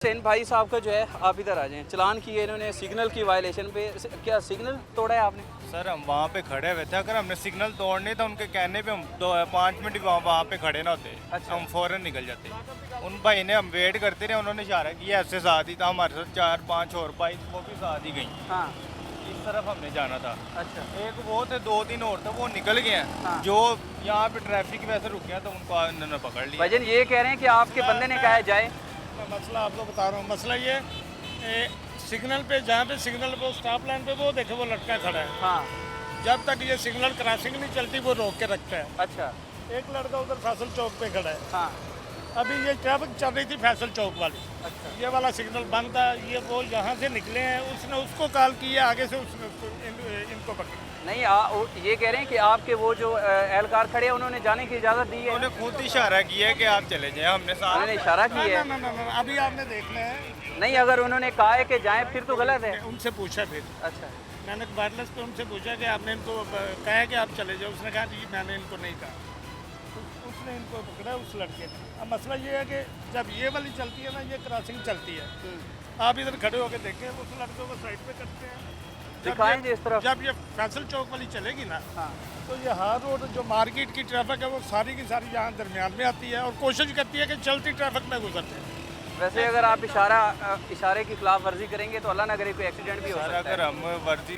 हुसैन भाई साहब का जो है, आप इधर आ जाएं। चलान किए इन्होंने सिग्नल की वायलेशन पे। क्या सिग्नल तोड़ा है आपने? सर हम वहाँ पे खड़े हुए थे, अगर हमने सिग्नल तोड़ने तो उनके कहने पे हम 5 मिनट वहाँ पे खड़े ना होते। अच्छा। हम फ़ौरन निकल जाते। उन भाई ने, हम वेट करते रहे, उन्होंने इशारा किया ऐसे साथ ही था हमारे साथ 4-5 और बाइक वो भी साथ ही गई। हाँ। इस तरफ हमने जाना था। अच्छा। एक वो थे, 2-3 और थे, वो निकल गए हैं। हाँ। जो यहाँ पे ट्रैफिक की वजह से रुके हैं तो उनको इन्होंने पकड़ लिया। भाईजान ये कह रहे हैं कि आपके बंदे ने कहा है जाए। मैं मसला आपको बता रहा हूँ। मसला ये सिग्नल पे, जहाँ पे सिग्नल पे स्टॉप लाइन पे वो देखे वो लटका खड़ा है। हाँ। जब तक ये सिग्नल क्रॉसिंग नहीं चलती वो रोक के रखता है। अच्छा। एक लड़का उधर फैसल चौक पे खड़ा है। हाँ। अभी ये ट्रैफिक चल रही थी फैसल चौक वाली। अच्छा। ये वाला सिग्नल बंद था, ये वो यहाँ से निकले हैं, उसने उसको कॉल किया, आगे से उसने इनको पकड़ा। नहीं ये कह रहे हैं कि आपके वो जो एहलकार खड़े हैं उन्होंने जाने की इजाज़त दी है। उन्होंने खुद इशारा किया है कि आप चले जाएं। हमने साथ उन्होंने इशारा किया है। ना, अभी आपने देखना है। नहीं, अगर उन्होंने कहा है कि जाएं फिर तो गलत है। उनसे पूछा फिर, अच्छा। मैंने वायरलेस पे उनसे पूछा कि आपने इनको कहा है कि आप चले जाओ। उसने कहा जी मैंने इनको नहीं कहा। उसने इनको पकड़ा उस लड़के ने। अब मसला ये है कि जब ये वाली चलती है ना, ये क्रॉसिंग चलती है, आप इधर खड़े होकर देखें, उस लड़के को साइड पे करते हैं। दिखाएं जिस तरफ। जब ये फैसल चौक वाली चलेगी ना, हाँ। तो ये हर रोड जो मार्केट की ट्रैफिक है वो सारी की सारी यहाँ दरमियान में आती है और कोशिश करती है कि चलती ट्रैफिक में गुजरते हैं। वैसे अगर आप इशारे की खिलाफ वर्जी करेंगे तो अल्लाह ना करे कोई एक्सीडेंट भी हो सर सकता अगर है। हम वर्जी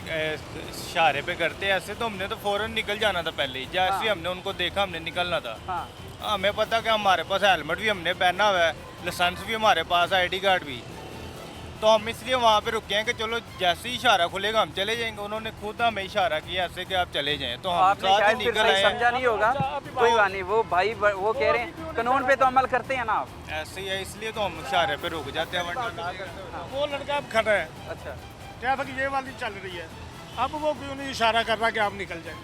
इशारे पे करते ऐसे तो हमने तो फ़ौरन निकल जाना था पहले ही। जैसे ही हमने उनको देखा हमने निकलना था। हाँ। हमें पता कि हमारे पास हेलमेट भी हमने पहना हुआ है, लाइसेंस भी हमारे पास, आईडी कार्ड भी। तो हम इसलिए वहाँ पे रुके हैं कि चलो जैसे ही इशारा खुलेगा हम चले जाएंगे। उन्होंने खुद हमें इशारा किया ऐसे कि आप चले जाएं, तो हम आपने साथ ही शायद फिर निकल सही आए। समझा नहीं होगा। कोई बात नहीं, वो भाई वो कह रहे हैं कानून पे तो अमल करते हैं ना आप। ऐसे ही है, इसलिए तो हम इशारे पे रुक जाते हैं, वरना ना करते। वो लड़का अब खड़ा है, अच्छा। ट्रैफिक ये वाली चल रही है, अब वो क्यों नहीं इशारा कर रहा कि आप निकल जाएं?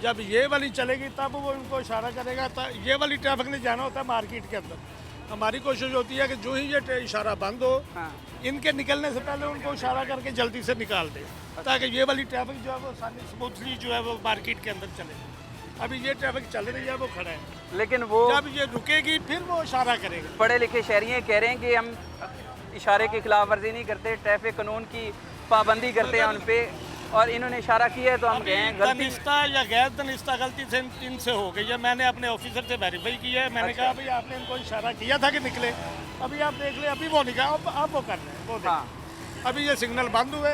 जब ये वाली चलेगी तब वो इनको इशारा करेगा। तो ये वाली ट्रैफिक ने जाना होता है मार्केट के अंदर। हमारी कोशिश होती है कि जो ही ये इशारा बंद हो, हाँ। इनके निकलने से पहले उनको इशारा करके जल्दी से निकाल दे, ताकि ये वाली ट्रैफिक जो है वो सारी स्मूथली जो है वो मार्केट के अंदर चले। अभी ये ट्रैफिक चल रही है, वो खड़ा है। लेकिन वो जब ये रुकेगी फिर वो इशारा करेगा। पढ़े लिखे शहरी कह रहे हैं कि हम इशारे की खिलाफ वर्जी नहीं करते, ट्रैफिक कानून की पाबंदी करते हैं उन पे, और इन्होंने इशारा किया है तो हम गए हैं। गलती तनिस्ता या गैर तनिस्ता गलती से इनसे हो गई है। मैंने अपने ऑफिसर से वेरीफाई किया है। मैंने कहा भाई आपने इनको इशारा किया था कि निकले, अभी आप देख ले, अभी वो निकला, अब वो कर रहे हैं, वो देख। हाँ। अभी ये सिग्नल बंद हुए,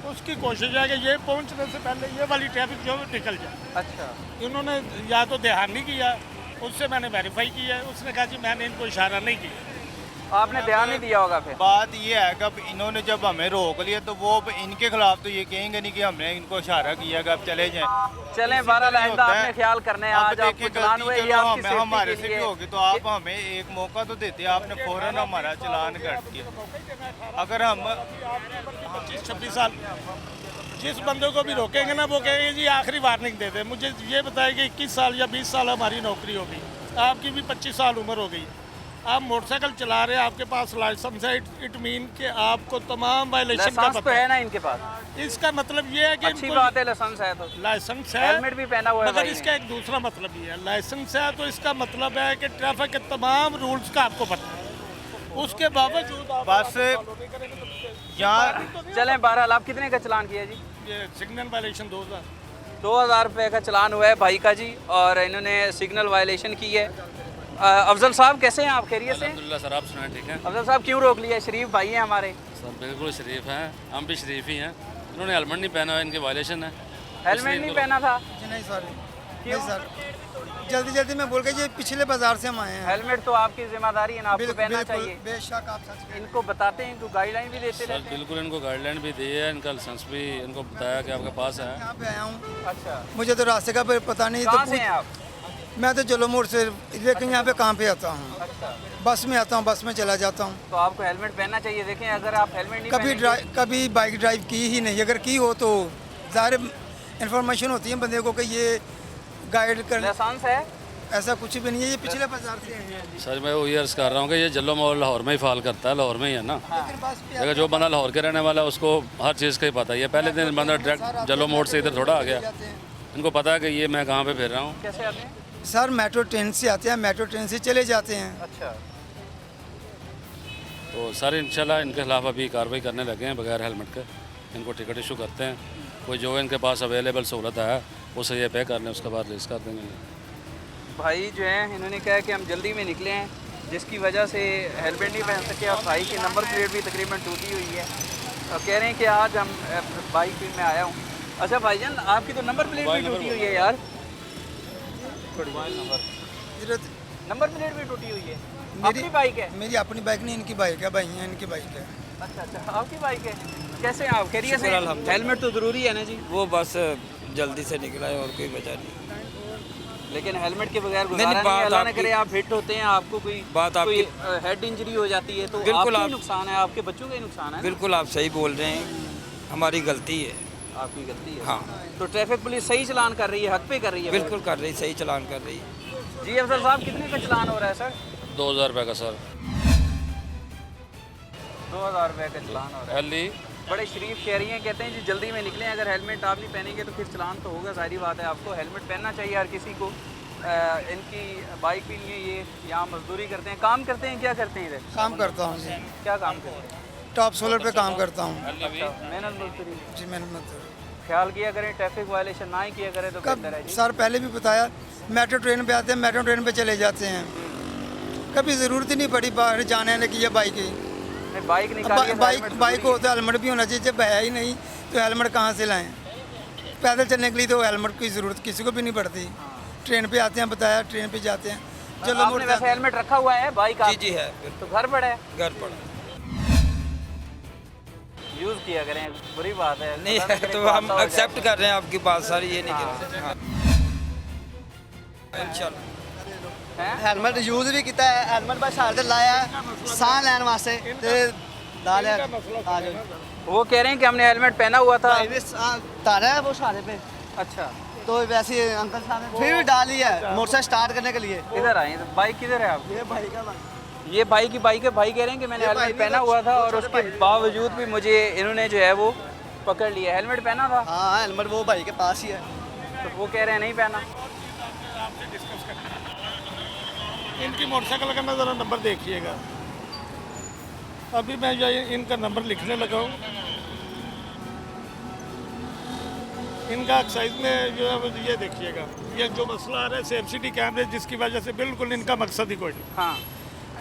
उसकी कोशिश है कि ये पहुंचने से पहले ये वाली ट्रैफिक जो है निकल जाए। अच्छा। इन्होंने या तो ध्यान नहीं किया, उससे मैंने वेरीफाई किया है, उसने कहा जी मैंने इनको इशारा नहीं किया। आपने ध्यान नहीं दिया होगा फिर। बात ये है कि अब इन्होंने जब हमें रोक लिया तो वो अब इनके खिलाफ तो ये कहेंगे नहीं कि हमने इनको इशारा किया कि आप चले जाएं। चलें, 12 आइंदा आपने ख्याल करना है। अब आज आपको देखिए चलान हुए, ये आपकी सेफ्टी हमारे के से भी लिए। होगी तो आप हमें एक मौका तो देते, आपने फौरन हमारा चलान काट दिया। अगर हम 25-26 साल जिस बंदे को भी रोकेंगे ना, वो कहेंगे जी आखिरी वार्निंग दे दे। मुझे ये बताया कि 21 साल या 20 साल हमारी नौकरी होगी, आपकी भी 25 साल उम्र हो गई, आप मोटरसाइकिल चला रहे हैं, आपके पास लाइसेंस है, इट मीन कि आपको तमाम वायलेशन का लाइसेंस तो पता है ना इनके पास। इसका मतलब ये है कि अच्छी बात है, लाइसेंस है तो। लाइसेंस है, हेलमेट भी पहना हुआ है मगर भाई इसका एक दूसरा मतलब भी है। लाइसेंस है तो इसका मतलब है कि ट्रैफिक के तमाम रूल्स का आपको पता है, उसके बावजूद आप बस follow नहीं करेंगे तो यहाँ चलें, 12 आप कितने का चलान किया जी? ये सिग्नल वायलेशन 2000 रुपये का चलान हुआ है भाई का जी, और इन्होंने सिग्नल वायलेशन की है। अफजल साहब कैसे हैं आप? खैरियत से? अल्हम्दुलिल्लाह सर, आप सुनाएं? ठीक है अफजल साहब क्यों रोक लिया? शरीफ भाई हैं हमारे। सर, बिल्कुल शरीफ हैं, हम भी शरीफ ही हैं। इन्होंने हेलमेट नहीं पहना है, इनके वायलेशन है। हेलमेट नहीं पहना था? नहीं सर, क्यों? नहीं सर, जल्दी जल्दी में बोल के ये पिछले बाजार से हम आए हैं। हेलमेट तो आपकी जिम्मेदारी है ना, आपको पहनना चाहिए। बेशक आप सच कह इनको बताते हैं, इनको गाइडलाइन भी देते सर रहते हैं। बिल्कुल इनको गाइडलाइन भी दी है, इनका लाइसेंस भी इनको बताया कि आपके पास है। यहाँ पे आया हूँ, अच्छा। मुझे तो रास्ते का पता नहीं। कहाँ तो से हैं आप? मैं तो जलो मोड़ से, लेकिन यहाँ पे काम पे आता हूँ, अच्छा। बस में आता हूँ, बस में चला जाता हूँ। तो आपको हेलमेट पहनना चाहिए। देखें, अगर आप हेलमेट नहीं कभी कभी बाइक ड्राइव की ही नहीं, अगर की हो तो ज़ाहिर इन्फॉर्मेशन होती है बंदे को कि ये गाइड कर। लाइसेंस है? ऐसा कुछ भी नहीं है, ये पिछले बाजार से आए हैं। सर मैं वही अर्ज़ कर रहा हूँ कि ये जल्लो मोड़ लाहौर में ही फाल करता है, लाहौर में ही है ना। लेकिन बस पे अगर जो बंदा लाहौर के रहने वाला है उसको हर चीज़ का ही पता ही है। पहले दिन बंदा डायरेक्ट जल्लो मोड़ से इधर थोड़ा आ गया, इनको पता है कि ये मैं कहाँ पे फिर रहा हूँ। कैसे आते हैं? सर मेट्रो ट्रेन से आते हैं, मेट्रो ट्रेन से चले जाते हैं। अच्छा। तो तो सर इंशाल्लाह इनके खिलाफ अभी कार्रवाई करने लगे हैं बगैर हेलमेट के। इनको टिकट इशू करते हैं, कोई जो इनके पास अवेलेबल सहूलत है उसे ये पे कर लें, उसके बाद रिलीज़ कर देंगे। भाई जो है इन्होंने कहा कि हम जल्दी में निकले हैं, जिसकी वजह से हेलमेट नहीं पहन सके और भाई की नंबर प्लेट भी तकरीबन टूटी हुई है। और कह रहे हैं कि आज हम बाइक में आया हूँ। अच्छा भाईजान, आपकी तो नंबर प्लेट भी टूटी हुई है यार। नंबर प्लेट भी टूटी हुई है। अपनी बाइक है? मेरी अपनी बाइक नहीं, इनकी बाइक है भाई, इनकी बाइक है। अच्छा अच्छा, आपकी बाइक है। कैसे हैं आप? खैरियत से? हेलमेट तो ज़रूरी है ना जी? वो बस जल्दी से निकला है और कोई वजह नहीं। लेकिन हेलमेट के बगैर गुजारा नहीं है। अल्लाह न करे आप हिट होते हैं, आपको कोई हेड इंजरी हो जाती है तो आपका ही नुकसान है, आपके बच्चों का ही नुकसान है। बिल्कुल आप सही बोल रहे हैं, हमारी गलती है। आपकी गलती है? हाँ। तो ट्रैफिक पुलिस सही चलान कर रही है, हक पे कर रही है? बिल्कुल कर रही, सही चलान कर रही है। जी अफसर साहब, कितने का चलान हो रहा है सर? 2000 रुपये का सर। 2000 रुपये का चलान हो रहा है। एली बड़े शरीफ कह रही हैं, कहते हैं जी जल्दी में निकलें, अगर हेलमेट आप नहीं पहनेंगे तो फिर चलान तो होगा, सारी बात है। आपको हेलमेट पहनना चाहिए हर किसी को। इनकी बाइक भी नहीं है, ये यहाँ मजदूरी करते हैं। काम करते हैं, क्या करते हैं इधर? काम करता हूँ जी, क्या काम करते हैं? टॉप सोलर पे काम करता हूँ मेहनत मजदूरी। जी। मेहनत ख्याल किया करें, ट्रैफिक वायलेशन ना ही किया करें तो कब बेहतर है जी। सर पहले भी बताया, मेट्रो ट्रेन पे आते हैं, मेट्रो ट्रेन पे चले जाते हैं, कभी ज़रूरत ही नहीं पड़ी बाहर जाने आने की। ये बाइक ही बाइक निकालिए, बाइक को तो हेलमेट भी होना चाहिए, जब है ही नहीं तो हेलमेट कहाँ से लाएं? पैदल चलने के लिए तो हेलमेट की ज़रूरत किसी को भी नहीं पड़ती। ट्रेन पे आते हैं, बताया ट्रेन पे जाते हैं। चलो आपने वैसे हेलमेट रखा हुआ है बाइक? जी जी है, तो घर पड़ा है? घर पड़ा यूज़ किया करें, बुरी बात है। नहीं है तो हम एक्सेप्ट कर रहे हैं आपकी बात सारी, ये नहीं कर हाँ। इंशाल्लाह ਹੈਲਮਟ ਯੂਜ਼ ਵੀ ਕੀਤਾ ਹੈ, ਹੈਲਮਟ ਬਸ ਹਾਲ ਤੇ ਲਾਇਆ ਸਾਹ ਲੈਣ ਵਾਸਤੇ ਤੇ ਲਾ ਲਿਆ ਆ ਜਾਓ। वो कह रहे हैं कि हमने हेलमेट पहना हुआ था। भाई भी तारा है वो सहारे पे, अच्छा, तो वैसे ही अंकल साहब ने फिर भी डाल लिया है मोटरसाइकिल स्टार्ट करने के लिए। इधर आए, बाइक किधर है आप? ये भाई का ये भाई की बाइक है। भाई कह रहे हैं कि मैंने हेलमेट पहना हुआ था और उसके बावजूद भी मुझे इन्होंने जो है वो पकड़ लिया। हेलमेट पहना था? हाँ हेलमेट वो भाई के पास ही है। तो वो कह रहे हैं नहीं पहना। इनकी मोटरसाइकिल का ज़रा नंबर देखिएगा। अभी मैं जो इनका नंबर लिखने लगा हूँ। इनका एक्साइज में जो है वो ये देखिएगा, ये जो मसला आ रहा है सब्सिडी कैमरे, जिसकी वजह से बिल्कुल इनका मकसद ही कोई नहीं। हाँ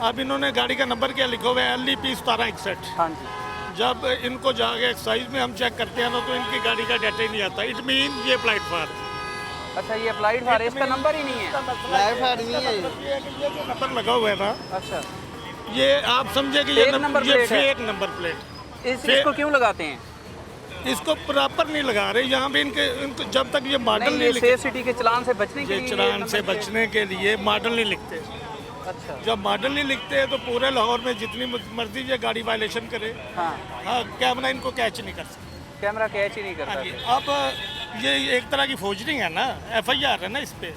अब इन्होंने गाड़ी का नंबर क्या लिखा हुआ है, LEP 1761। हाँ जी। जब इनको जाके एक्साइज में हम चेक करते हैं ना तो इनकी गाड़ी का डाटा ही नहीं आता। इट मीन ये प्लेटफार्म। अच्छा, ये अप्लाइड फॉर, इसका नंबर ही नहीं है? लाइफ हेड नहीं है ये जो नंबर लगा हुआ है ना, अच्छा, ये आप समझे कि ये फेक नंबर ये प्लेट है। Fake number plate. इसको क्यों लगाते हैं? इसको प्रॉपर नहीं लगा रहे यहाँ पे। इनको जब तक ये मॉडल नहीं, नहीं ये सेफ सिटी के चलान से बचने के ये लिए चलान नंबर से प्लेट। बचने के लिए मॉडल नहीं लिखते। अच्छा, जब मॉडल नहीं लिखते हैं तो पूरे लाहौर में जितनी मर्जी ये गाड़ी वायलेशन करे, हाँ, हाँ कैमरा इनको कैच नहीं कर सकते। कैमरा कैच ही नहीं हाँ करता। जी। अब ये एक तरह की फोर्जरिंग है ना, FIR है ना इस पे।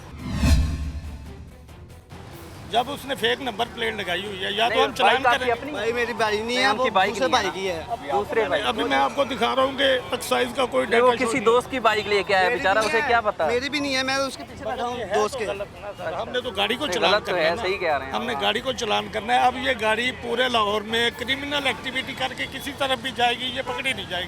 जब उसने फेक नंबर प्लेट लगाई हुई है, या तो हम चलान करें। अपनी भाई मेरी बाइक नहीं है, उनकी वो बाइक दूसरे नहीं है भाई की है। दूसरे भाई, अभी मैं आपको दिखा रहा हूँ कि एक्साइज का कोई नहीं, वो डाटा किसी दोस्त की बाइक लेके आया बेचारा, उसे क्या पता। मेरी भी नहीं है, मैं उसके पीछे बैठा हूँ दोस्त के। हमने तो गाड़ी को नहीं, चलान गलत तो करना है, है ना। सही कह रहे हैं। हमने गाड़ी को चलान करना है। अब ये गाड़ी पूरे लाहौर में क्रिमिनल एक्टिविटी करके किसी तरफ भी जाएगी, ये पकड़ी नहीं जाएगी।